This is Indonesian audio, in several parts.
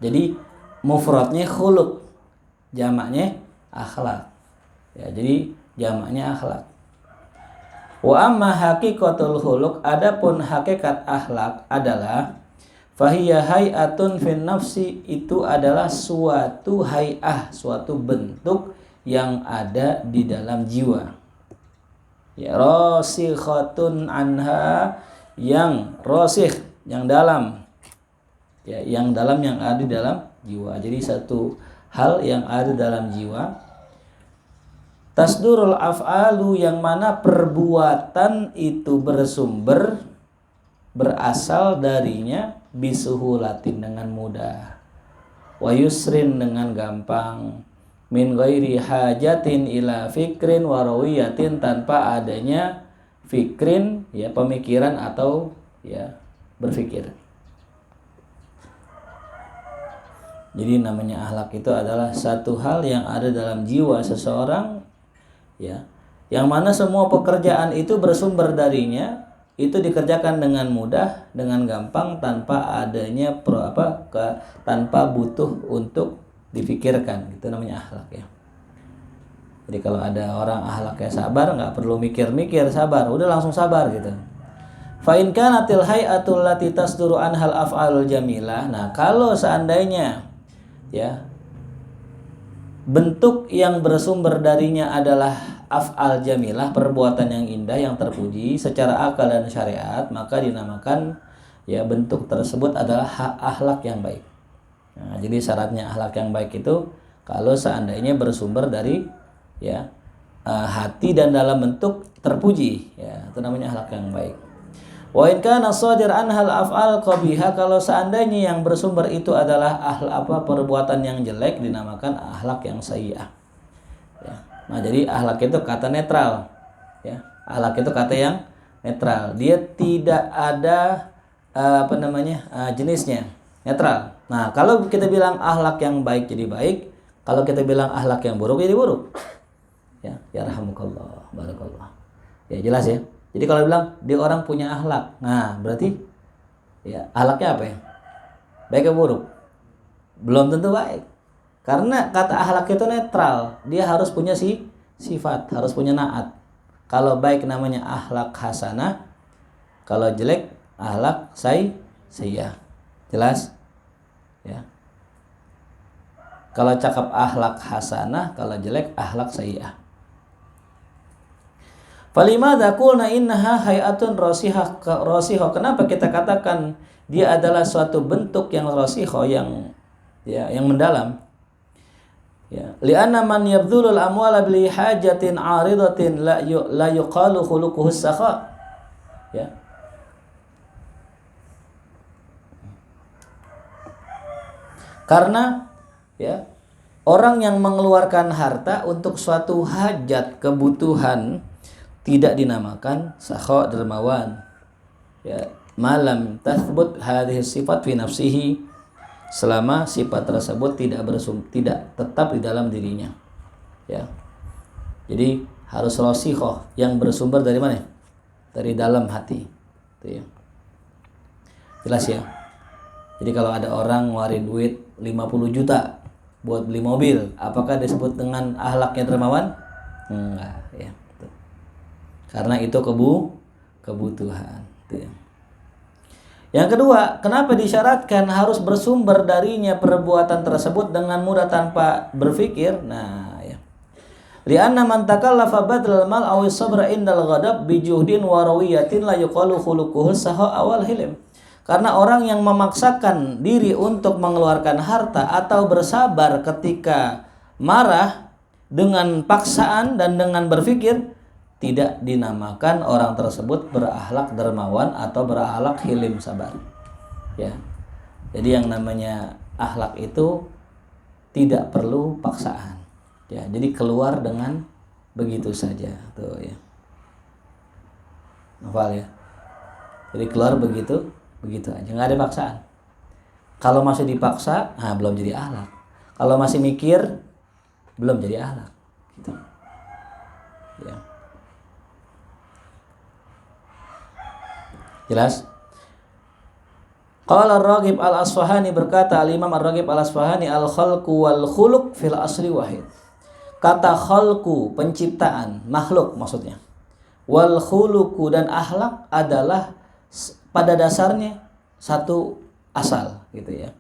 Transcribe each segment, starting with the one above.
Jadi mufradnya khuluq, jamaknya akhlak. Ya, jadi jamaknya akhlak. Wa amma haqiqatul khuluq, adapun hakikat akhlak adalah fahiya hay'atun fin nafsi, itu adalah suatu hay'ah, suatu bentuk yang ada di dalam jiwa. Ya, rasikhatun anha, yang rasikh, yang dalam. Ya, yang dalam, yang ada di dalam jiwa. Jadi satu hal yang ada dalam jiwa. Tasdurul af'alu, yang mana perbuatan itu berasal darinya, bisuhulatin, dengan mudah, wa yusrin, dengan gampang, min ghairi hajatin ila fikrin wa rawiyatin, tanpa adanya fikrin, ya, pemikiran atau ya berpikir. Jadi namanya akhlak itu adalah satu hal yang ada dalam jiwa seseorang, ya, yang mana semua pekerjaan itu bersumber darinya, itu dikerjakan dengan mudah, dengan gampang, tanpa adanya tanpa butuh untuk dipikirkan. Itu namanya akhlak, ya. Jadi kalau ada orang akhlaknya sabar, nggak perlu mikir-mikir, sabar, udah langsung sabar gitu. Fa in kanatil hay'atul lati tasduru anhal af'alul jamilah. Nah, kalau seandainya, ya, bentuk yang bersumber darinya adalah af'al jamilah, perbuatan yang indah, yang terpuji secara akal dan syariat, maka dinamakan, ya, bentuk tersebut adalah akhlak yang baik. Nah, jadi syaratnya akhlak yang baik itu kalau seandainya bersumber dari, ya, hati dan dalam bentuk terpuji, ya, itu namanya akhlak yang baik. Wa in kana shadir anhal af'al qabiha, kalau seandainya yang bersumber itu adalah perbuatan yang jelek, dinamakan akhlak yang sayyi'ah. Ya. Nah, jadi akhlak itu kata netral, ya. Akhlak itu kata yang netral. Dia tidak ada jenisnya, netral. Nah, kalau kita bilang akhlak yang baik jadi baik, kalau kita bilang akhlak yang buruk jadi buruk. Ya, yarhamukallah, barakallah. Ya, jelas ya. Jadi kalau bilang dia orang punya akhlak, nah berarti, ya, akhlaknya apa ya? Baik atau buruk? Belum tentu baik. Karena kata akhlak itu netral, dia harus punya sifat, harus punya naat. Kalau baik namanya akhlak hasanah, kalau jelek akhlak sayyi'ah. Jelas? Ya. Kalau cakap akhlak hasanah, kalau jelek akhlak sayyi'ah. Falimada qulna innaha hay'atun rasihah. Kenapa kita katakan dia adalah suatu bentuk yang rasihah, yang, ya, yang mendalam? Ya, li'anna man yabdhulul amwala bi hajatin 'aridatin la yuqalu khuluquhu sakha. Ya. Karena, ya, orang yang mengeluarkan harta untuk suatu hajat, kebutuhan, tidak dinamakan sakha, dermawan. Ya, malam tathbut hadhihi sifat fi nafsihi, selama sifat tersebut tidak tetap di dalam dirinya. Ya. Jadi harus rasihah, yang bersumber dari mana? Dari dalam hati. Itu, ya. Jelas ya. Jadi kalau ada orang ngeluarin duit 50 juta buat beli mobil, apakah disebut dengan akhlaknya dermawan? Enggak, ya. Karena itu kebutuhan. Yang kedua, kenapa disyaratkan harus bersumber darinya perbuatan tersebut dengan mudah tanpa berpikir? Nah, ya. Li'anna man takallafa badal mal aw sabra indal ghadab bi juhdin wa rawiyatin la yuqalu khuluquhu saha awal hilim. Karena orang yang memaksakan diri untuk mengeluarkan harta atau bersabar ketika marah dengan paksaan dan dengan berpikir, tidak dinamakan orang tersebut berakhlak dermawan atau berakhlak hilim, sabar. Ya. Jadi yang namanya akhlak itu tidak perlu paksaan. Ya, jadi keluar dengan begitu saja, tuh, ya. Hafal ya. Jadi keluar begitu aja, nggak ada paksaan. Kalau masih dipaksa, nah belum jadi akhlak. Kalau masih mikir, belum jadi akhlak. Gitu. Ya. Jelas? Qala Ar-Raghib Al-Asfahani, berkata Al-Imam Ar-Raghib Al-Asfahani, al-khalqu wal khuluq fil asli wahid. Kata khalqu, penciptaan, makhluk maksudnya. Wal khuluqu, dan akhlak adalah pada dasarnya satu asal gitu ya.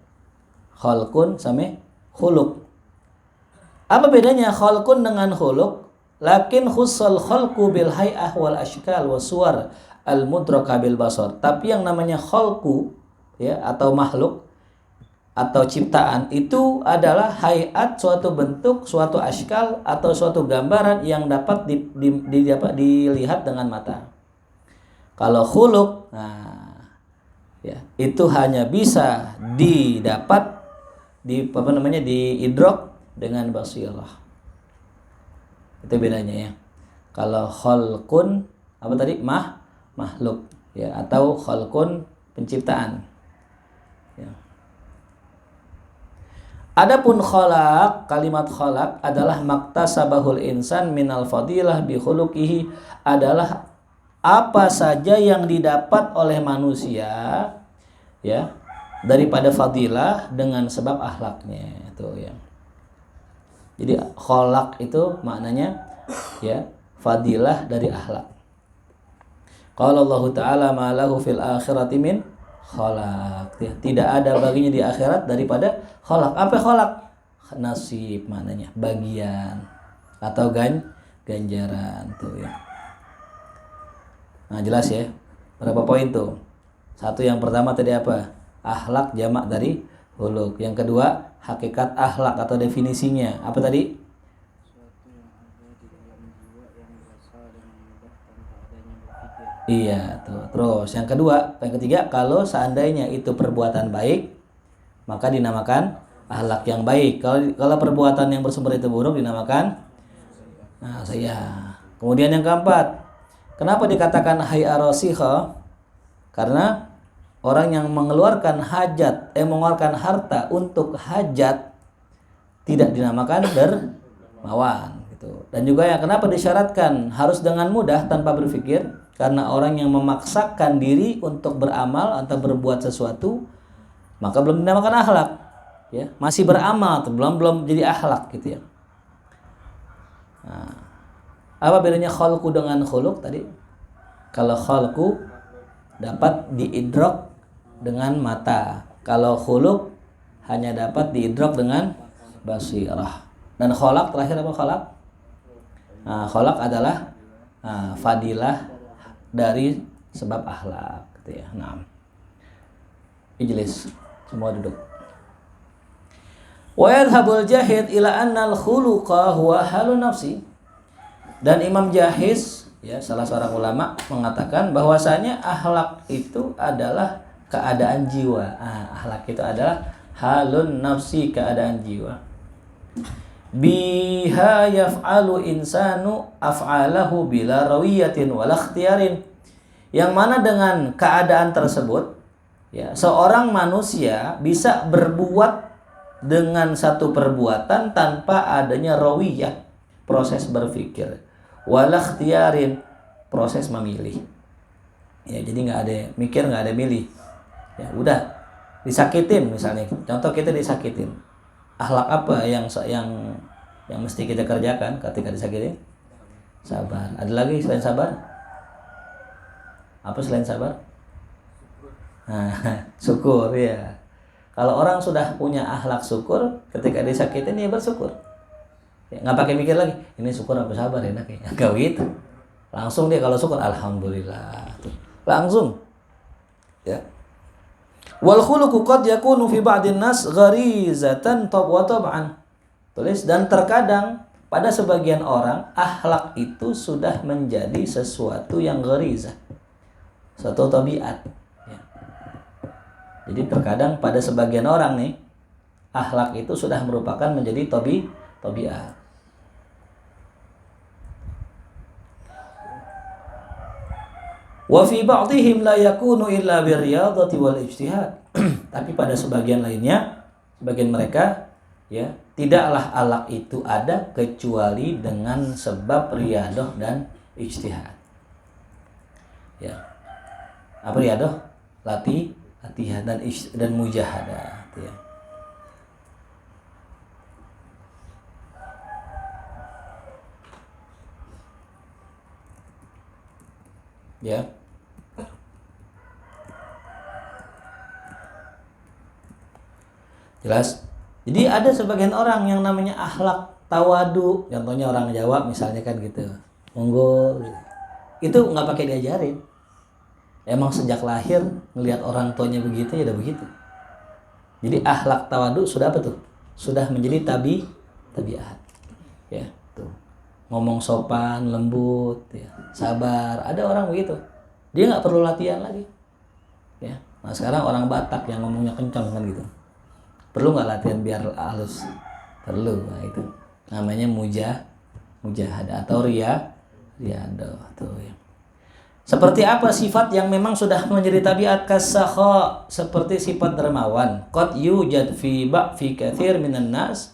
Khalqun sama khuluq. Apa bedanya khalqun dengan khuluq? Lakin khussal khalqu bil hay'ah wal ashkal was suwar al mudraka bil basar. Tapi yang namanya khalqu ya, atau makhluk atau ciptaan itu adalah hayat, suatu bentuk, suatu ashkal atau suatu gambaran yang dapat dilihat dengan mata. Kalau khuluq, nah ya, itu hanya bisa didapat diidrok dengan basirah. Itu bedanya ya. Kalau khalqun apa tadi? Makhluk ya, atau khalqun penciptaan. Ya. Adapun khalaq, kalimat khalaq adalah maktasabahul insan minal fadilah bi khuluqihi, adalah apa saja yang didapat oleh manusia ya daripada fadilah dengan sebab akhlaknya itu ya. Jadi khalaq itu maknanya ya fadilah dari akhlak. Qala Allah Ta'ala ma lahu fil akhirati min khalaq. Ya, tidak ada baginya di akhirat daripada khalaq. Apa khalaq? Nasib maknanya, bagian atau ganjaran tuh ya. Nah, jelas ya. Berapa poin tuh? Satu, yang pertama tadi apa? Akhlak jamak dari khuluq. Yang kedua, hakikat akhlak atau definisinya. Apa tadi? Iya, tuh. Terus yang kedua, yang ketiga, kalau seandainya itu perbuatan baik, maka dinamakan akhlak yang baik. Kalau perbuatan yang bersumber itu buruk, dinamakan Kemudian yang keempat, kenapa dikatakan hay'a rasikha? Karena orang yang mengeluarkan mengeluarkan harta untuk hajat tidak dinamakan dermawan gitu. Dan juga yang kenapa disyaratkan harus dengan mudah tanpa berpikir? Karena orang yang memaksakan diri untuk beramal atau berbuat sesuatu, maka belum dinamakan akhlak ya, masih beramal tuh, belum jadi akhlak gitu ya. Nah, apa bedanya khalqu dengan khuluq tadi? Kalau khalqu dapat diidrok dengan mata, kalau khuluq hanya dapat diidrok dengan basirah. Dan khalaq terakhir apa khalaq? Nah, khalaq adalah fadilah dari sebab akhlak gitu ya. Nah, ijlis, semua duduk. Wa yadhhabul jahid ila anna al-khuluqa huwa halun nafsi. Dan Imam Jahiz ya, salah seorang ulama, mengatakan bahwasanya akhlak itu adalah keadaan jiwa. Akhlak itu adalah halun nafsi, keadaan jiwa. Biha yaf'alu insanu af'alahu bila rawiyatin wala ikhtiyarin. Yang mana dengan keadaan tersebut ya, seorang manusia bisa berbuat dengan satu perbuatan tanpa adanya rawiyah, proses berpikir, wala ikhtiyarin, proses memilih. Ya, jadi nggak ada mikir, nggak ada milih. Ya udah, disakitin misalnya. Contoh kita disakitin. Akhlak apa yang mesti kita kerjakan ketika disakitin? Sabar. Ada lagi selain sabar? Apa selain sabar? Syukur ya. Kalau orang sudah punya akhlak syukur, ketika disakitin ya bersyukur. Ya, nggak pakai mikir lagi. Ini syukur apa sabar enak ya? Enggak gitu. Langsung dia kalau syukur alhamdulillah. Tuh. Langsung. Ya. Wal khuluqu qad yakunu fi ba'din nas gharizatan wa tab'an. Tulis, dan terkadang pada sebagian orang akhlak itu sudah menjadi sesuatu yang gharizah. Suatu tabiat. Ya. Jadi terkadang pada sebagian orang nih akhlak itu sudah merupakan menjadi tabiat. Wa fi ba'dihim la yakunu illa birriyadati wal ijtihad. Tapi pada sebagian lainnya, sebagian mereka ya, tidaklah akhlak itu ada kecuali dengan sebab riyadah dan ijtihad. Ya. Apa riyadah? latihan dan mujahadah ya. Ya. Jelas? Jadi ada sebagian orang yang namanya akhlak tawadu, contohnya orang Jawa misalnya kan gitu. Monggo gitu. Itu nggak pakai diajarin. Emang sejak lahir ngelihat orang tuanya begitu ya udah begitu. Jadi akhlak tawadu sudah apa tuh? Sudah menjadi tabiat. Ya, tuh. Ngomong sopan, lembut, ya, sabar. Ada orang begitu. Dia nggak perlu latihan lagi. Ya. Nah, sekarang orang Batak yang ngomongnya kencang kan gitu. Perlu nggak latihan biar halus? Perlu. Nah, itu namanya mujahadah atau riyadhah tuh ya. Seperti apa sifat yang memang sudah menjadi tabiat kasakha, seperti sifat dermawan. Qad yujad fi katsir minan nas.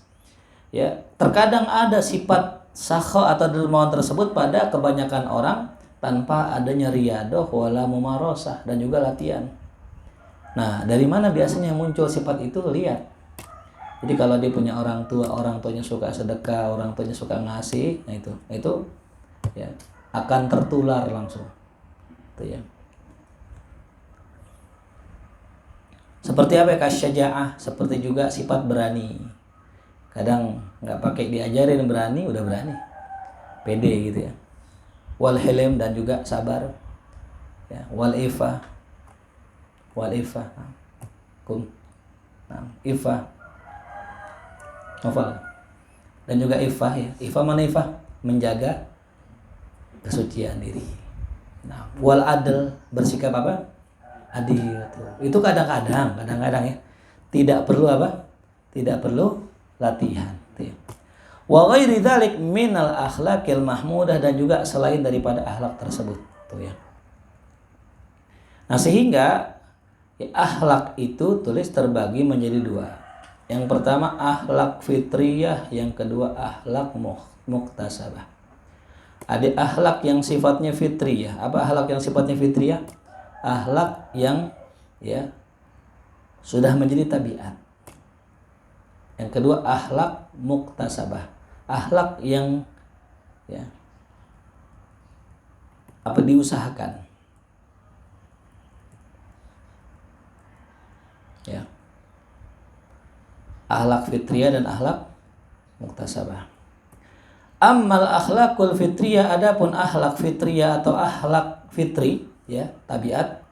Ya, terkadang ada sifat sakha atau dermawan tersebut pada kebanyakan orang tanpa adanya riyadhah wala mumarasah dan juga latihan. Nah, dari mana biasanya muncul sifat itu? Lihat. Jadi kalau dia punya orang tuanya suka sedekah, orang tuanya suka ngasih, nah itu ya akan tertular langsung. Itu ya. Seperti apa? Kasyajaah, seperti juga sifat berani. Kadang nggak pakai diajarin berani, udah berani, pede gitu ya. Wal hilm, dan juga sabar. Ya, wal ifah, ifah, hafal. Dan juga ifah ya. Ifah mana ifah? Menjaga kesucian diri. Nah, wal adl, bersikap apa? Adil. Itu kadang-kadang ya. Tidak perlu apa? Tidak perlu latihan. Wa ghairi dzalik minal akhlaqil mahmudah, dan juga selain daripada akhlak tersebut. Tuh ya. Nah, sehingga ya, akhlak itu tulis terbagi menjadi dua. Yang pertama akhlak fitriyah, yang kedua akhlak muktasabah. Ada akhlak yang sifatnya fitriyah. Apa akhlak yang sifatnya fitriyah? Akhlak yang ya sudah menjadi tabiat. Yang kedua akhlak muktasabah. Akhlak yang ya apa diusahakan. Ya. Akhlak fitriyah dan akhlak muktasabah. Ammal akhlakul fitriyah, adapun akhlak fitriyah atau akhlak fitri ya, tabiat,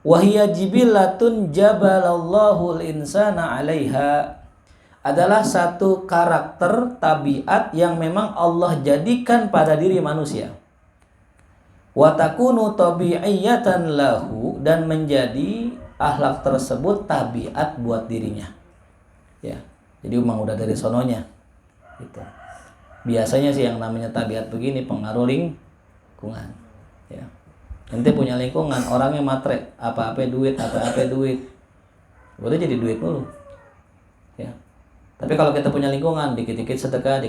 wahiyya jibilatun jabalallahu al-insana 'alaiha, adalah satu karakter tabiat yang memang Allah jadikan pada diri manusia. Wa takunu tabi'iyatan lahu, dan menjadi akhlak tersebut tabiat buat dirinya. Ya, jadi memang udah dari sononya. Gitu. Biasanya sih yang namanya tabiat begini pengaruh lingkungan. Ya. Nanti punya lingkungan orangnya matre, apa-apa duit. Udah jadi duit mulu. Ya. Tapi kalau kita punya lingkungan dikit-dikit sedekah,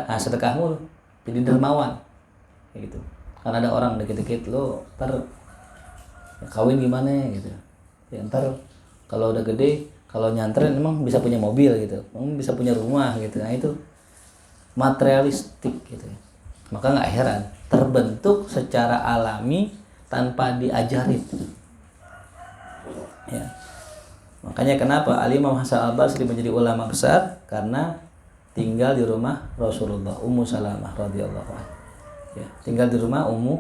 nah sedekah mulu. Jadi dermawan. Kayak gitu. Karena ada orang dikit-dikit lo ntar kawin gimana gitu. Ya, ntar kalau udah gede, kalau nyantren emang bisa punya mobil gitu, emang bisa punya rumah gitu. Nah itu materialistik gitu. Maka nggak heran terbentuk secara alami tanpa diajarin. Ya. Makanya kenapa Al-Imam Hasan Al-Basri menjadi ulama besar, karena tinggal di rumah Rasulullah, Ummu Salamah radhiyallahu anha. Ya, tinggal di rumah Ummu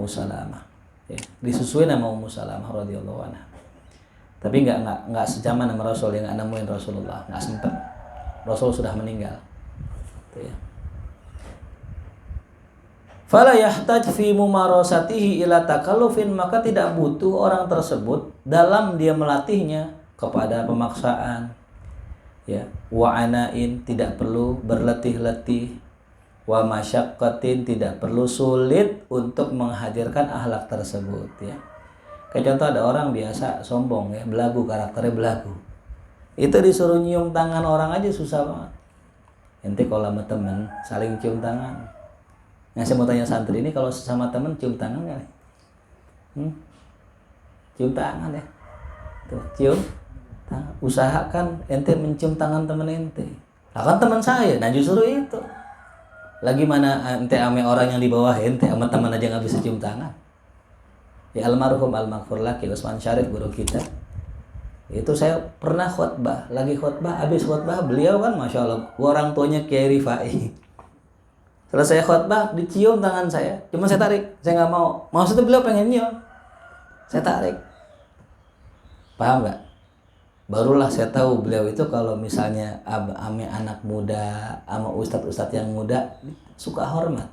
Salamah. Ya, disusui nama Ummu Salamah radhiyallahu anha. Tapi nggak sejaman sama Rasul, yang nggak nemuin Rasulullah, nggak sempat. Rasul sudah meninggal. Itu ya. Fala yahtaj fi mumarasatihi ila takallufin, maka tidak butuh orang tersebut dalam dia melatihnya kepada pemaksaan. Ya, wa anain, tidak perlu berletih-letih, wa masyaqqatin, tidak perlu sulit untuk menghadirkan akhlak tersebut ya. Kayak contoh ada orang biasa sombong ya, belagu, karakternya belagu. Itu disuruh nyium tangan orang aja susah banget. Nanti kalau sama temen saling cium tangan. Nah, saya mau tanya santri ini, kalau sama temen cium tangan nggak? Cium tangan ya. Tuh, cium. Usahakan ente mencium tangan teman ente. Lah kan teman saya, nah justru itu. Lagi mana ente ame orang yang di bawah ente sama teman aja nggak bisa cium tangan. Ya almarhum al-maghfur laki Usman Syarif guru kita. Itu saya pernah khutbah, lagi khutbah, habis khutbah beliau kan masya Allah orang tuanya Kiai Rifai. Selesai khutbah dicium tangan saya, cuma saya tarik, saya nggak mau. Maksudnya beliau pengen nyium, saya tarik. Paham nggak? Barulah saya tahu beliau itu kalau misalnya ame anak muda sama ustadz yang muda suka hormat.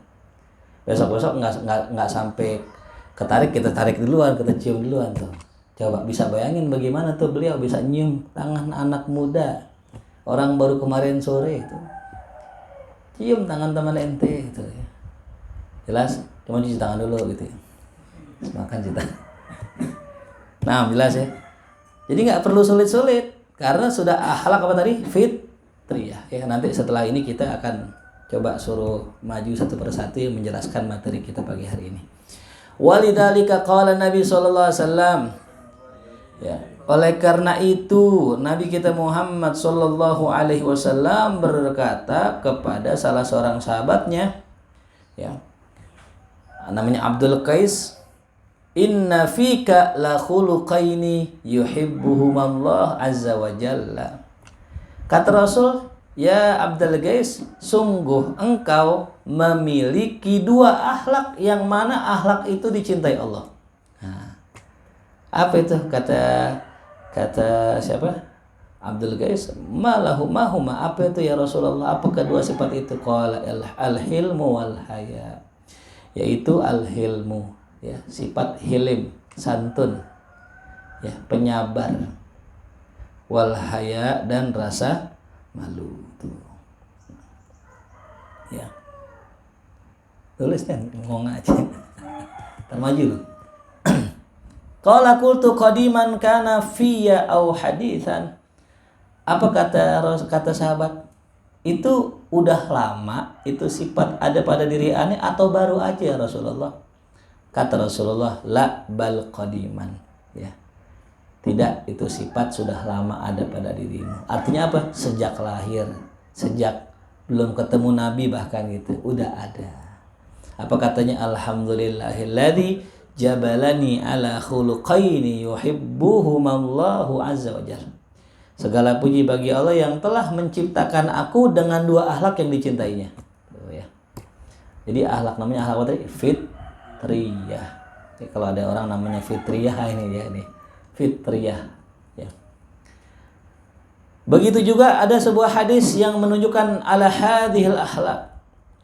Besok nggak sampai ketarik, kita tarik duluan, kita cium duluan tuh. Coba bisa bayangin bagaimana tuh beliau bisa nyium tangan anak muda, orang baru kemarin sore itu. Cium tangan teman ente itu ya. Jelas? Cuma cuci tangan dulu gitu ya. Makan kita. Nah, jelas ya. Jadi nggak perlu sulit-sulit karena sudah akhlak apa tadi? Fitriyah. Ya, nanti setelah ini kita akan coba suruh maju satu persatu yang menjelaskan materi kita pagi hari ini. Walidzalika qala Nabi sallallahu alaihi wasallam. Ya, oleh karena itu Nabi kita Muhammad sallallahu alaihi wasallam berkata kepada salah seorang sahabatnya, ya. Namanya Abdul Qais, inna fika la khuluqaini yuhibbuhumallah azza wa jalla. Kata Rasul, ya Abdul Qais, sungguh engkau memiliki dua akhlak yang mana akhlak itu dicintai Allah. Nah, apa itu? Kata siapa? Abdul Qais, mahuma, apa itu ya Rasulullah? Apa kedua sifat itu? Qala al-hilmu wal haya. Yaitu al-hilmu, ya, sifat hilim, santun, ya, penyabar, wal haya, dan rasa malu. Tuh, ya, tulis kan ngomong aja termaju. Qala qultu qadiman kana fiyya au haditsan. Apa kata sahabat? Itu udah lama, itu sifat ada pada diri aneh atau baru aja ya Rasulullah? Kata Rasulullah, la bal qadiman, ya. Tidak, itu sifat sudah lama ada pada dirimu. Artinya apa? Sejak lahir, sejak belum ketemu Nabi bahkan gitu, udah ada. Apa katanya? Alhamdulillahilladzi jabalani ala khuluqaini yuhibbuhumallahu azza wa jalla. Segala puji bagi Allah yang telah menciptakan aku dengan dua akhlak yang dicintainya. Tuh, ya. Jadi akhlak namanya akhlak apa tadi? Fitriyah. Jadi, kalau ada orang namanya fitriyah, ini dia nih. Fitriyah. Ya. Begitu juga ada sebuah hadis yang menunjukkan ala hadhil akhlak,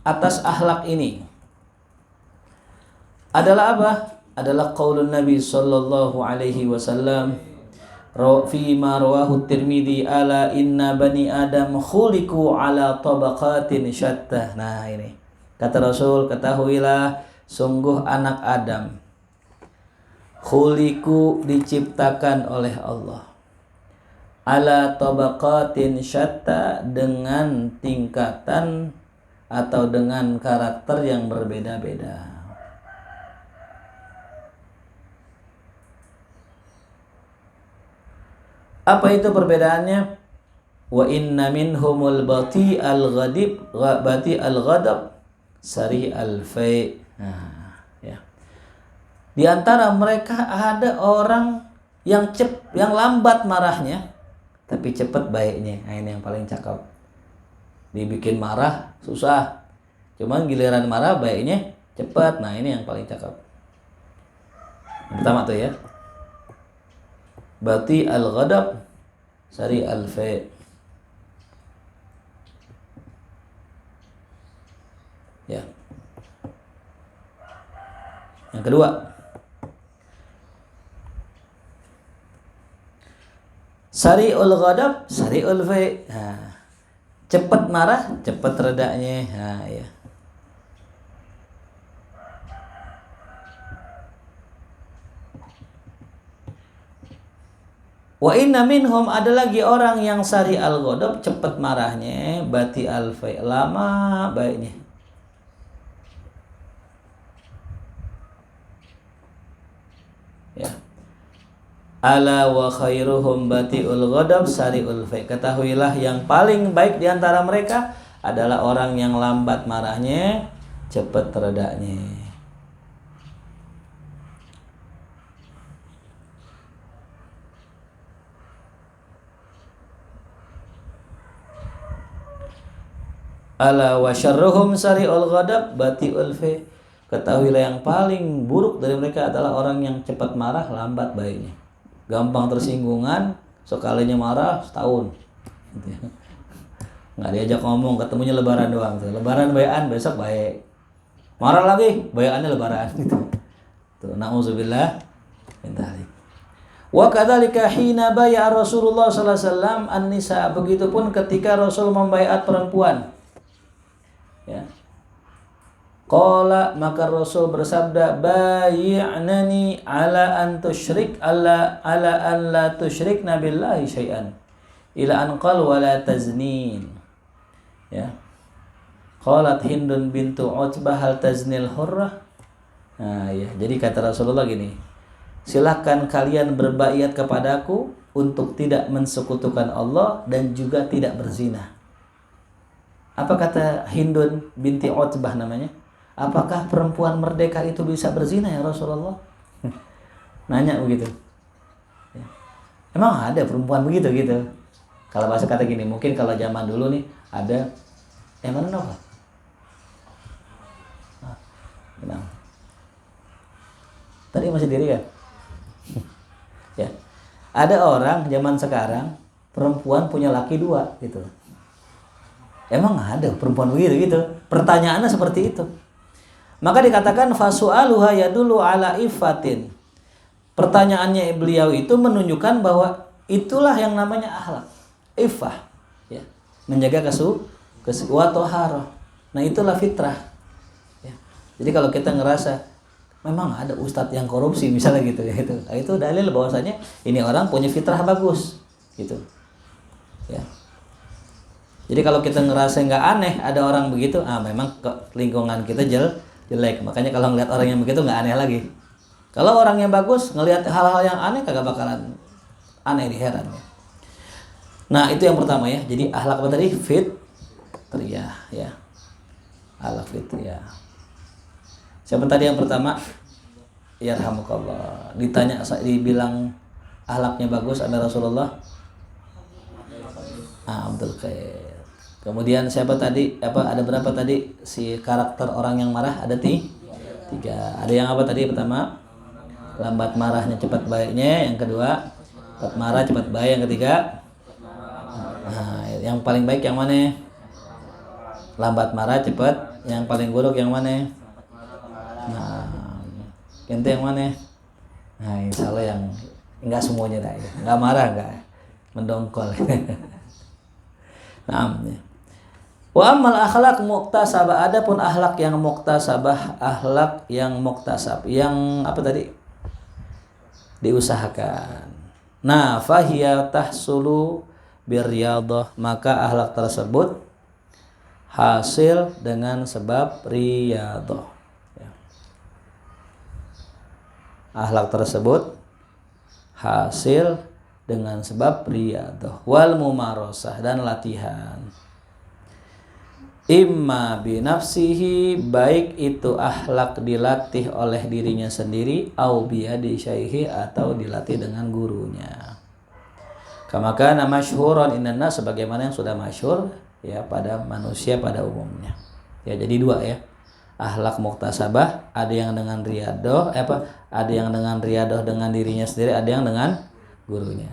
atas akhlak ini. Adalah apa? Adalah qaulun Nabi sallallahu alaihi wasallam fi ma rawahu Tirmidzi, ala inna bani adam khuliqu ala tabaqatin syatta. Nah, ini kata Rasul, ketahuilah sungguh anak Adam khuliqu diciptakan oleh Allah ala tabaqatin syatta, dengan tingkatan atau dengan karakter yang berbeda-beda. Apa itu perbedaannya? Wa inna minhumul bati al-ghadab sari al-fai. Nah, ya. Di antara mereka ada orang yang lambat marahnya tapi cepat baiknya. Nah, ini yang paling cakep. Dibikin marah susah, cuman giliran marah baiknya cepat. Nah, ini yang paling cakep. Yang pertama tuh ya, bati al-ghadab sari al-fa. Ya. Yang kedua, sari ul-ghadab sari ul-fa. Nah, cepat marah, cepat redanya. Nah, ya. Wa inna minhum, ada lagi orang yang sari al-ghadab, cepat marahnya, bati al-fai, lama baiknya. Ya. Ala wa khairuhum bati'ul ghadab sari'ul fa. Ketahuilah yang paling baik di antara mereka adalah orang yang lambat marahnya, cepat redanya. Ala wa syarruhum sari'ul ghadab bati'ul fa. Ketahuilah yang paling buruk dari mereka adalah orang yang cepat marah, lambat baiknya. Gampang tersinggungan, sekalinya marah setahun. Gitu ya. Nggak diajak ngomong, ketemunya lebaran doang. Lebaran bayan, besok baik. Marah lagi, bayannya lebaran gitu. Tuh, na'udzubillah min dzalik. Wa kadzalika hina bai'a Rasulullah sallallahu alaihi wasallam an-nisa. Begitupun ketika Rasul membaiat perempuan. Ya. Qala, maka Rasul bersabda, bayi'nani ala an tusyrik ala an la tusyrikna billahi syai'an ila an qal wa la taznin. Ya. Qalat Hindun bintu Utbah hal taznil hurrah. Nah, ya. Jadi kata Rasulullah gini, silakan kalian berbaiat kepadaku untuk tidak mensekutukan Allah dan juga tidak berzina. Apa kata Hindun binti Utbah namanya? Apakah perempuan merdeka itu bisa berzina ya Rasulullah? Nanya begitu. Ya. Emang ada perempuan begitu gitu? Kalau bahasa kata gini, mungkin kalau zaman dulu nih ada mana apa? Kenapa? Tadi masih diri kan? Ya. Ada orang zaman sekarang perempuan punya laki 2 gitu. Emang ada perempuan begitu gitu? Pertanyaannya seperti itu. Maka dikatakan fasu'aluha yadullu ala ifatin. Pertanyaannya beliau itu menunjukkan bahwa itulah yang namanya akhlak. Ifah, ya. Menjaga wa thaharah. Nah, itulah fitrah. Ya. Jadi kalau kita ngerasa memang ada ustadz yang korupsi misalnya gitu ya, itu dalil bahwasanya ini orang punya fitrah bagus gitu. Ya. Jadi kalau kita ngerasa nggak aneh ada orang begitu, memang lingkungan kita jelek. Makanya kalau ngelihat orang yang begitu nggak aneh lagi. Kalau orang yang bagus ngelihat hal-hal yang aneh kagak bakalan aneh, diheran. Nah, itu yang pertama ya. Jadi akhlak apa tadi? Fitriyah ya. Akhlak fitriyah. Siapa tadi yang pertama? Yarhamukallah. Dibilang akhlaknya bagus ada Rasulullah. Abdul Khair. Kemudian siapa tadi? Ada berapa tadi si karakter orang yang marah? Ada 3. Ada yang apa tadi? Pertama, lambat marahnya cepat baiknya. Yang kedua, cepat marah cepat baik. Yang ketiga, yang paling baik yang mana? Lambat marah cepat. Yang paling buruk yang mana? Ente yang mana? Insya Allah yang enggak semuanya dah. Enggak marah, enggak mendongkol. Nah, wa amal akhlak muktasabah, adapun akhlak yang muktasabah, akhlak yang muktasab, yang apa tadi? Diusahakan. Nah, fahiya tahsulu birriyadhah, maka akhlak tersebut hasil dengan sebab riyadhah. Ya. Akhlak tersebut hasil dengan sebab riyadhah wal mumarasah, dan latihan. Imma binafsihi, baik itu akhlak dilatih oleh dirinya sendiri, au biyadi syaihi, atau dilatih dengan gurunya. Kama kana masyhuran inna, sebagaimana yang sudah masyhur ya pada manusia pada umumnya. Ya, jadi 2 ya. Akhlak muktasabah, ada yang dengan riyadhah, ada yang dengan riyadhah dengan dirinya sendiri, ada yang dengan gurunya.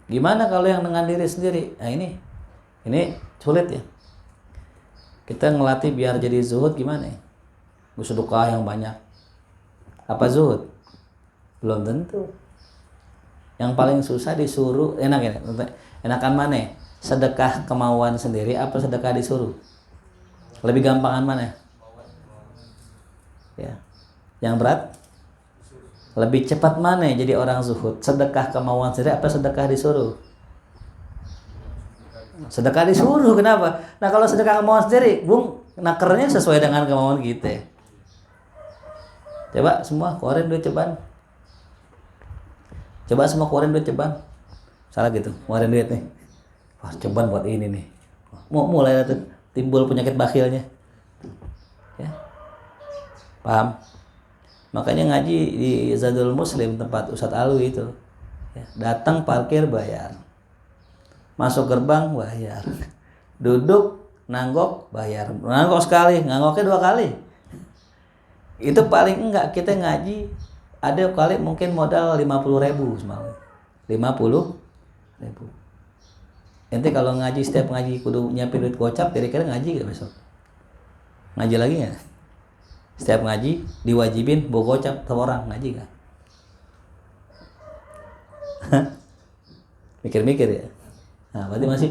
Gimana kalau yang dengan diri sendiri? Nah, ini sulit ya. Kita ngelatih biar jadi zuhud gimana ya? Sedekah yang banyak. Apa zuhud? Belum tentu. Yang paling susah disuruh, enakan mana? Sedekah kemauan sendiri apa sedekah disuruh? Lebih gampangan mana? Ya. Yang berat? Lebih cepat mana jadi orang zuhud? Sedekah kemauan sendiri apa sedekah disuruh? Sedekah disuruh, kenapa? Nah, kalau sedekah kemauan sendiri, Bung, nakernya sesuai dengan kemauan kita. Coba semua keluarin duit cobaan. Coba semua keluarin duit ceban. Salah gitu, keluarin duit nih. Wah, ceban buat ini nih. Mulai tuh timbul penyakit bakhilnya. Ya. Paham? Makanya ngaji di Zadul Muslim tempat Ustadz Alwi itu. Ya, datang parkir bayar. Masuk gerbang bayar. Duduk nanggok bayar. Nanggok sekali, nanggoknya 2 kali. Itu paling enggak kita ngaji ada kali mungkin modal 50.000 semalam. 50.000. Ente kalau ngaji setiap ngaji kudu nyiapin duit gocap, kira-kira ngaji gak besok? Ngaji lagi gak? Setiap ngaji diwajibin bawa gocap ke orang, ngaji gak? Mikir-mikir ya. Nah, berarti masih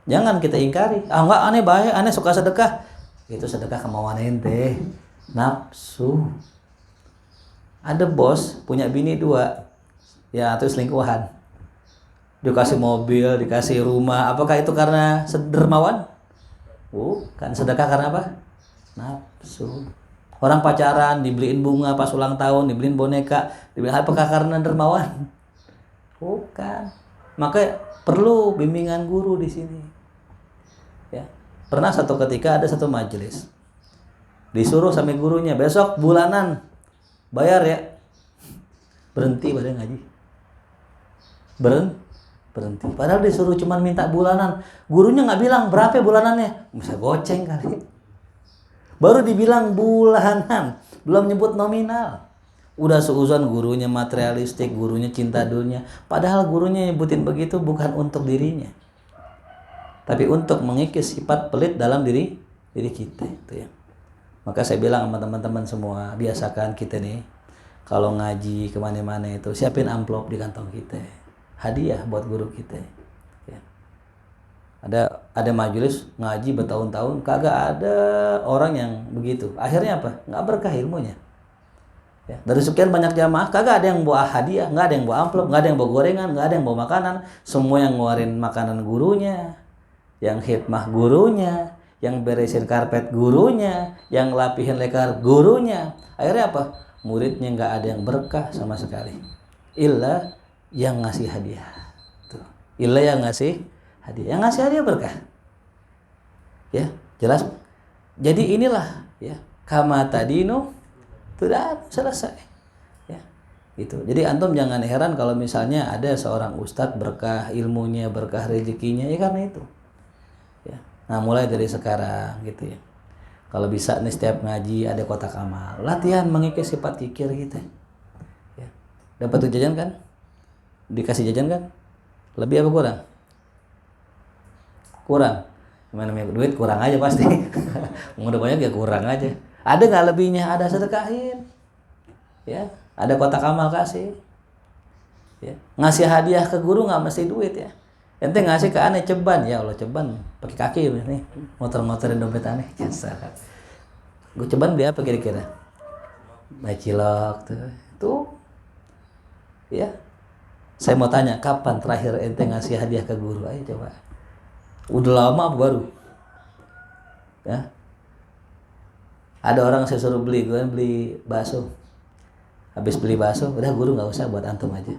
jangan kita ingkari. Enggak, aneh baik, aneh suka sedekah. Itu sedekah kemauan ente, nafsu. Ada bos punya bini 2, ya atau selingkuhan. Dikasih mobil, dikasih rumah. Apakah itu karena dermawan? Bukan. Sedekah karena apa? Nafsu. Orang pacaran dibeliin bunga pas ulang tahun, dibeliin boneka, apakah karena dermawan? Bukan. Maka perlu bimbingan guru di sini. Ya. Pernah satu ketika ada satu majelis. Disuruh sama gurunya, besok bulanan bayar ya. Berhenti pada ngaji. Berhenti. Padahal disuruh cuman minta bulanan. Gurunya nggak bilang berapa bulanannya. Bisa goceng kali. Baru dibilang bulanan, belum nyebut nominal. Udah seuzon gurunya materialistik, gurunya cinta dunia. Padahal gurunya nyebutin begitu bukan untuk dirinya, tapi untuk mengikis sifat pelit dalam diri kita itu ya. Maka saya bilang sama teman-teman semua, biasakan kita nih kalau ngaji kemana-mana itu siapin amplop di kantong kita, hadiah buat guru kita. Ya. Ada majelis ngaji bertahun-tahun kagak ada orang yang begitu. Akhirnya apa? Nggak berkah ilmunya. Ya. Dari sekian banyak jamaah kagak ada yang bawa hadiah, nggak ada yang bawa amplop, nggak ada yang bawa gorengan, nggak ada yang bawa makanan. Semua yang ngeluarin makanan gurunya, yang khidmah gurunya, yang beresin karpet gurunya, yang lapihin lekar gurunya. Akhirnya apa? Muridnya nggak ada yang berkah sama sekali. Illa yang ngasih hadiah. Tuh. Illa yang ngasih hadiah. Yang ngasih hadiah berkah. Ya, jelas. Jadi inilah ya, kama tadinu sudah selesai. Ya. Gitu. Jadi antum jangan heran kalau misalnya ada seorang ustadz berkah ilmunya, berkah rezekinya ya karena itu. Ya. Nah, mulai dari sekarang gitu ya. Kalau bisa nih setiap ngaji ada kotak amal, latihan mengikis sifat kikir kita. Ya. Dapat tuh jajan kan? Dikasih jajan kan? Lebih apa kurang? Kurang. Gimana duit kurang aja pasti. Udah banyak ya kurang aja. Ada nggak lebihnya? Ada, sedekahin. Ya, ada kotak amal kasih. Ya. Ngasih hadiah ke guru nggak mesti duit ya. Ente ngasih ke aneh ceban, ya Allah ceban pakai kaki nih, motor-motorin dompet aneh. Gue ceban dia apa kira-kira? Baik cilok tuh, ya. Saya mau tanya, kapan terakhir ente ngasih hadiah ke guru? Ayo coba. Udah lama apa baru? Ya. Ada orang saya suruh beli bakso. Habis beli bakso, udah guru nggak usah, buat antum aja.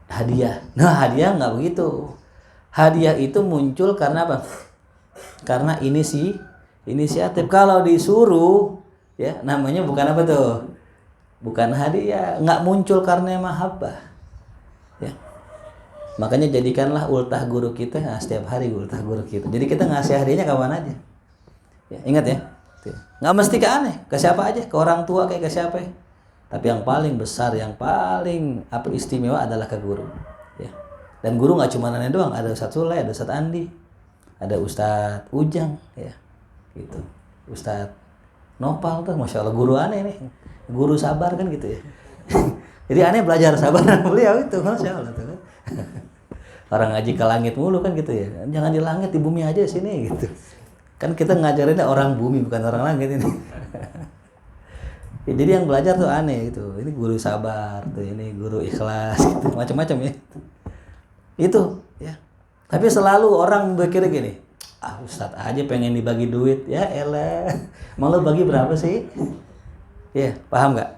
Hadiah. Nah, hadiah nggak begitu. Hadiah itu muncul karena apa? Karena inisiatif. Kalau disuruh, ya namanya bukan apa tuh? Bukan hadiah. Nggak muncul karena mahabbah. Ya. Makanya jadikanlah ultah guru kita. Nah, setiap hari ultah guru kita. Jadi kita ngasih hadiahnya kapan aja. Ya, ingat ya. Nggak mesti ke aneh. Ke siapa aja. Ke orang tua kayak ke siapa ya. Tapi yang paling besar, yang paling istimewa adalah ke guru. Ya. Dan guru nggak cuma aneh doang, ada Ustadz Sule, ada Ustadz Andi, ada Ustadz Ujang, ya, gitu. Ustadz Nopal tuh, masya Allah guru aneh nih, guru sabar kan gitu ya. Jadi aneh belajar sabar dan beliau itu, masya Allah tuh. Orang ngaji ke langit mulu kan gitu ya, jangan di langit, di bumi aja sini gitu. Kan kita ngajarinnya orang bumi bukan orang langit ini. Ya, jadi yang belajar tuh aneh gitu. Ini guru sabar, tuh ini guru ikhlas gitu, macam-macam ya. Itu ya. Tapi selalu orang berpikir gini, Ustadz aja pengen dibagi duit, ya elah. Emang lo bagi berapa sih? Ya, paham nggak?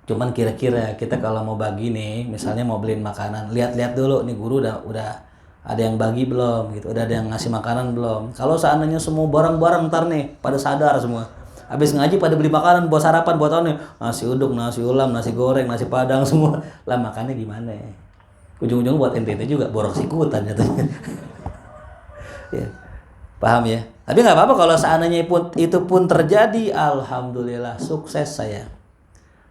Cuman kira-kira kita kalau mau bagi nih, misalnya mau beliin makanan, lihat-lihat dulu nih guru udah ada yang bagi belum gitu, udah ada yang ngasih makanan belum. Kalau seandainya semua barang-barang ntar nih pada sadar semua, habis ngaji pada beli makanan buat sarapan buat tahun nih, nasi uduk, nasi ulam, nasi goreng, nasi padang semua, lah makannya gimana? Ujung-ujung buat ente juga borok sikutan katanya. Ya, paham ya? Tapi nggak apa-apa kalau seandainya itu pun terjadi, alhamdulillah sukses saya.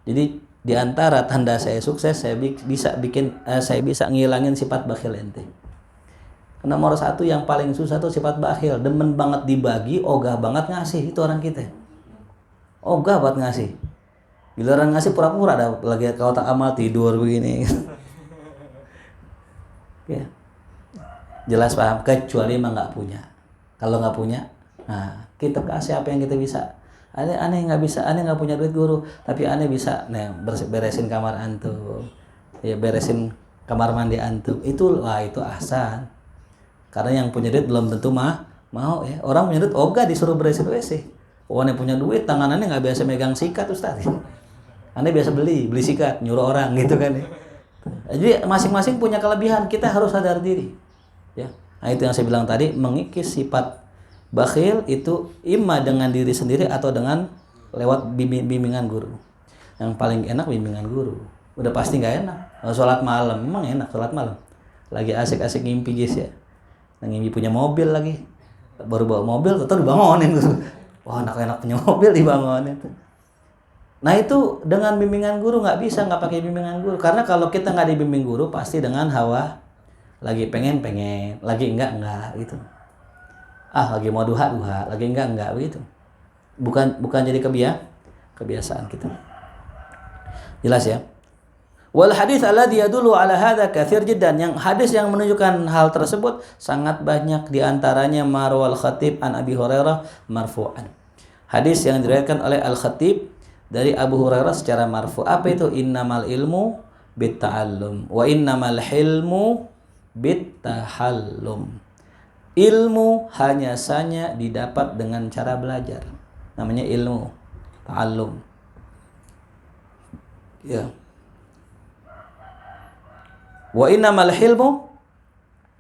Jadi di antara tanda saya sukses, saya bisa ngilangin sifat bakhil ente. Karena nomor satu yang paling susah tuh sifat bakhil, demen banget dibagi, ogah banget ngasih, itu orang kita. Ogah banget ngasih. Giliran ngasih pura-pura ada lagi kalau tak amal tidur begini. Ya. Jelas paham, kecuali emang nggak punya. Kalau nggak punya, nah kita kasih apa yang kita bisa. Aneh nggak bisa, aneh nggak punya duit guru, tapi aneh bisa nih beresin kamar antum, ya beresin kamar mandi antum. Itu ahsan. Karena yang punya duit belum tentu mau ya. Orang punya duit ogah disuruh beresin WC. Orang yang punya duit tanganannya nggak biasa megang sikat Ustaz. Aneh biasa beli sikat, nyuruh orang gitu kan ya. Jadi masing-masing punya kelebihan, kita harus sadar diri. Ya. Nah itu yang saya bilang tadi, mengikis sifat bakhil itu imma dengan diri sendiri atau dengan lewat bimbingan guru. Yang paling enak bimbingan guru. Udah pasti nggak enak. Sholat malam, memang enak sholat malam. Lagi asik-asik ngimpi guys ya. Ngimpi punya mobil lagi. Baru bawa mobil, tetap dibangunin. Wah enak-enak punya mobil dibangunin. Nah itu dengan bimbingan guru nggak bisa, nggak pakai bimbingan guru. Karena kalau kita nggak dibimbing guru pasti dengan hawa. Lagi pengen, lagi enggak gitu. Lagi mau duha, lagi enggak begitu. Bukan jadi kebiasaan kita. Jelas ya? Wal hadis alladhi yadullu ala hadza katsir jiddan. Yang hadis yang menunjukkan hal tersebut sangat banyak, di antaranya marwal khatib an Abi Hurairah marfu'an. Hadis yang diriwayatkan oleh Al-Khatib dari Abu Hurairah secara marfu'. Apa itu? Innamal ilmu bitta'allum wa innamal hilmu bittahallum. Ilmu hanya saja didapat dengan cara belajar. Namanya ilmu, ta'allum. Ya. Wa innamal hilmu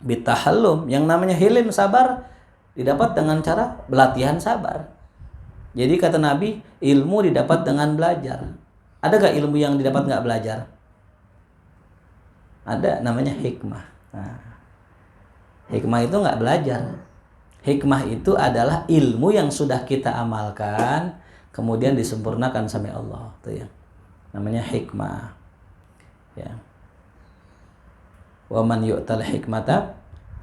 bitahallum. Yang namanya hilim, sabar, didapat dengan cara latihan sabar. Jadi kata Nabi, ilmu didapat dengan belajar. Ada gak ilmu yang didapat gak belajar? Ada, namanya hikmah. Nah, hikmah itu nggak belajar. Hikmah itu adalah ilmu yang sudah kita amalkan, kemudian disempurnakan sama Allah. Itu ya. Namanya hikmah. Ya. Wa man yu'tal hikmata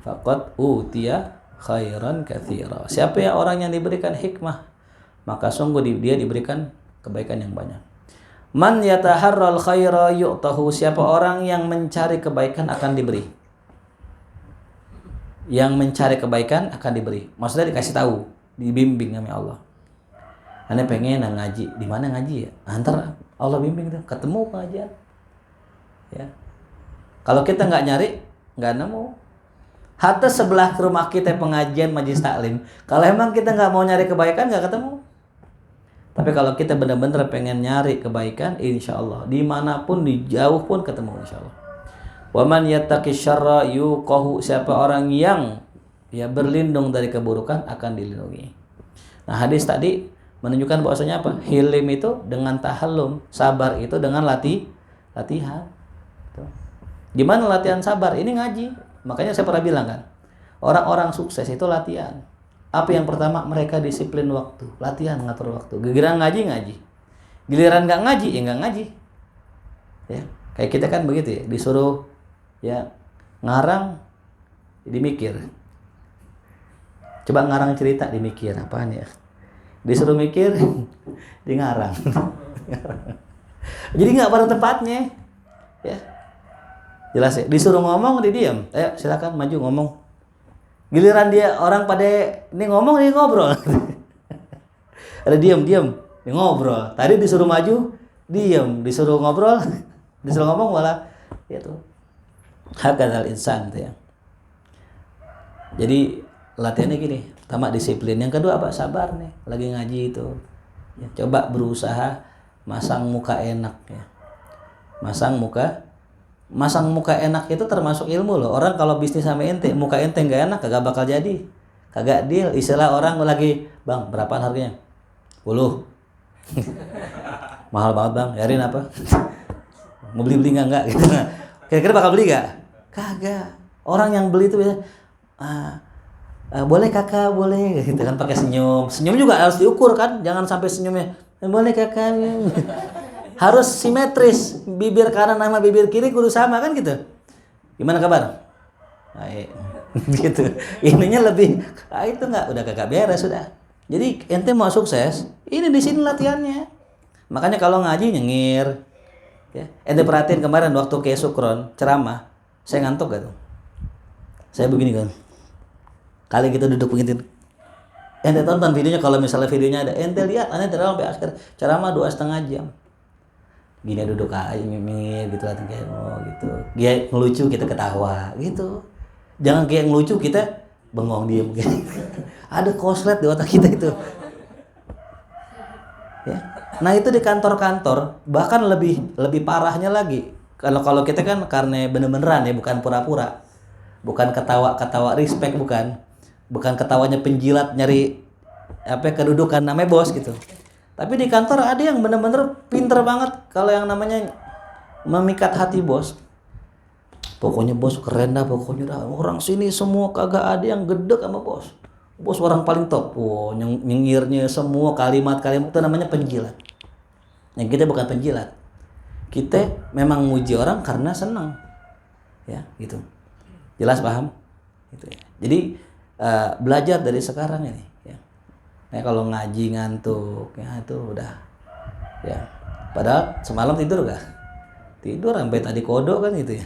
faqad utiya khairan katsira. Siapa ya orang yang diberikan hikmah, maka sungguh dia diberikan kebaikan yang banyak. Man yataharral khaira yu'tahu. Siapa orang yang mencari kebaikan akan diberi. Yang mencari kebaikan akan diberi. Maksudnya dikasih tahu, dibimbing sama Allah. Ane pengen ngaji, di mana ngaji ya? Antar Allah bimbing tuh, ketemu pengajian. Ya. Kalau kita nggak nyari, nggak nemu. Hatta sebelah rumah kita pengajian majelis taklim. Kalau emang kita nggak mau nyari kebaikan, nggak ketemu. Tapi kalau kita benar-benar pengen nyari kebaikan, insya Allah dimanapun, di jauh pun ketemu insya Allah. Waman yattaqi syarra yuqahu. Siapa orang yang berlindung dari keburukan akan dilindungi. Nah hadis tadi menunjukkan bahwasanya apa? Hilim itu dengan tahallum, sabar itu dengan latihan. Tuh. Gimana latihan sabar? Ini ngaji. Makanya saya pernah bilang kan, orang-orang sukses itu latihan. Apa yang pertama? Mereka disiplin waktu, latihan ngatur waktu. Giliran ngaji. Giliran nggak ngaji, ya nggak ngaji. Ya, kayak kita kan begitu ya, disuruh ya ngarang dimikir. Coba ngarang cerita dimikir apaan ya? Disuruh mikir di ngarang. Jadi nggak pada tempatnya. Ya. Jelas ya? Disuruh ngomong dia diam. Ayo silakan maju ngomong. Giliran dia orang pada ini ngomong dia ngobrol. Ada diam, dia ngobrol. Tadi disuruh maju, diam, disuruh ngobrol, disuruh ngomong malah itu. Hakadzal insan itu ya. Jadi latihannya gini, pertama disiplin, yang kedua apa? Sabar nih, lagi ngaji itu. Ya, coba berusaha masang muka enak ya. Masang muka enak itu termasuk ilmu loh. Orang kalau bisnis sama ente, muka ente nggak enak, kagak bakal jadi, kagak deal. Istilah orang lagi, bang, berapaan harganya? 10. Mahal banget bang, yarin apa? Mau beli nggak gitu. Kira-kira bakal beli nggak? Kagak. Orang yang beli itu biasa, boleh kakak, boleh, gitu kan, pakai senyum. Senyum juga harus diukur kan, jangan sampai senyumnya, boleh kakak. Harus simetris, bibir kanan sama bibir kiri kudu sama kan gitu. Gimana kabar? Baik. Gitu. Ininya lebih, itu nggak, udah kagak beres sudah. Jadi ente mau sukses, ini di sini latihannya. Makanya kalau ngaji nyengir, ya. Ente perhatiin kemarin waktu ke Sukron ceramah, saya ngantuk gak tuh? Saya begini kan. Kali kita duduk begini. Ente tonton videonya, kalau misalnya videonya ada, ente lihat, ente dari awal sampai akhir ceramah 2,5 jam. Gini duduk aja mimir gitu, kayak gitu. Dia ngelucu kita ketawa gitu. Jangan kayak ngelucu kita bengong diem gitu. Ada koslet di otak kita itu. Ya. Nah itu di kantor-kantor bahkan lebih parahnya lagi. Kalau kita kan karena bener-beneran ya, bukan pura-pura, bukan ketawa respect, bukan ketawanya penjilat nyari kedudukan namanya bos gitu. Tapi di kantor ada yang bener-bener pinter banget kalau yang namanya memikat hati bos. Pokoknya bos keren dah, pokoknya dah. Orang sini semua kagak ada yang gedek sama bos. Bos orang paling top. Nyengirnya semua kalimat-kalimat itu namanya penjilat. Yang kita bukan penjilat. Kita memang muji orang karena senang. Ya, gitu. Jelas paham? Gitu ya. Jadi belajar dari sekarang ini. Kalau ngaji ngantuk, ya itu udah, ya. Padahal semalam tidur gak? Tidur sampai tadi kodok kan gitu ya.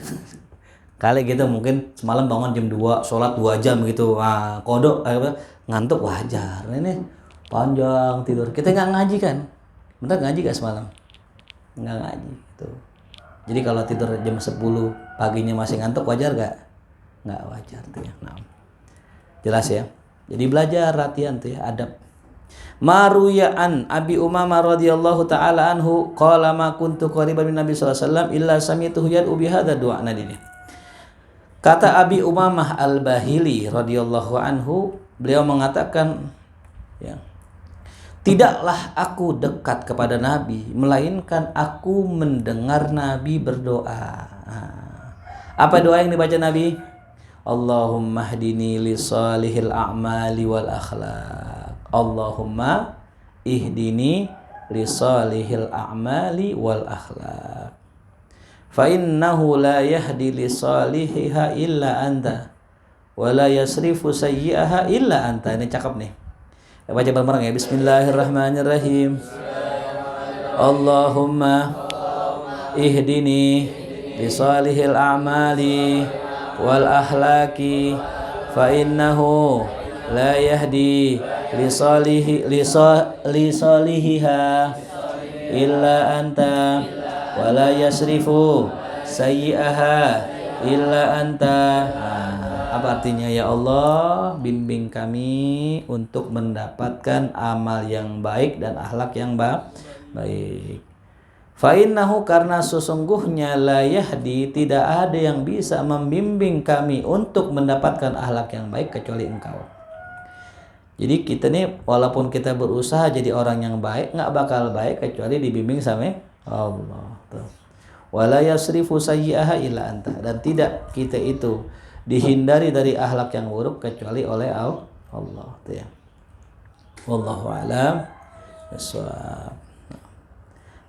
Kali gitu mungkin semalam bangun jam 2, sholat 2 jam gitu, kodok, ngantuk wajar. Ini panjang tidur. Kita nggak ngaji kan? Bener ngaji gak semalam? Nggak ngaji. Gitu. Jadi kalau tidur jam 10 paginya masih ngantuk wajar gak? Nggak wajar tuh ya. Nah, jelas ya. Jadi belajar latihan tuh ya, adab. Maruya'an Abi Umamah radhiyallahu ta'ala anhu qala ma kuntu qariban min Nabi sallallahu alaihi wasallam illa sami'tuhu yad'u bi hadza du'a nadini. Kata Abi Umamah Al-Bahili radhiyallahu anhu, beliau mengatakan, ya, tidaklah aku dekat kepada Nabi melainkan aku mendengar Nabi berdoa. Apa doa yang dibaca Nabi? Allahumma hdini li salihil a'mali wal akhlaq. Allahumma ihdini li salihil a'mali wal akhlaq. Fa innahu la yahdi li salihiha illa anta wa la yasrifu sayyi'aha illa anta. Ini cakep nih. Baca bareng-bareng ya. Bismillahirrahmanirrahim. Allahumma ihdini li salihil a'mali wal akhlaqi fa innahu la yahdi li salihiha illa anta wa la yasrifu sayyi'aha illa anta. Apa artinya? Ya Allah, bimbing kami untuk mendapatkan amal yang baik dan akhlak yang baik. Fa innahu, karena sesungguhnya la yahdi, tidak ada yang bisa membimbing kami untuk mendapatkan akhlak yang baik kecuali Engkau. Jadi kita nih walaupun kita berusaha jadi orang yang baik, nggak bakal baik kecuali dibimbing sama Allah. Wala yasrifu sayyi'aha illa anta, dan tidak kita itu dihindari dari akhlak yang buruk kecuali oleh Allah. Wallahu a'lam bishawab.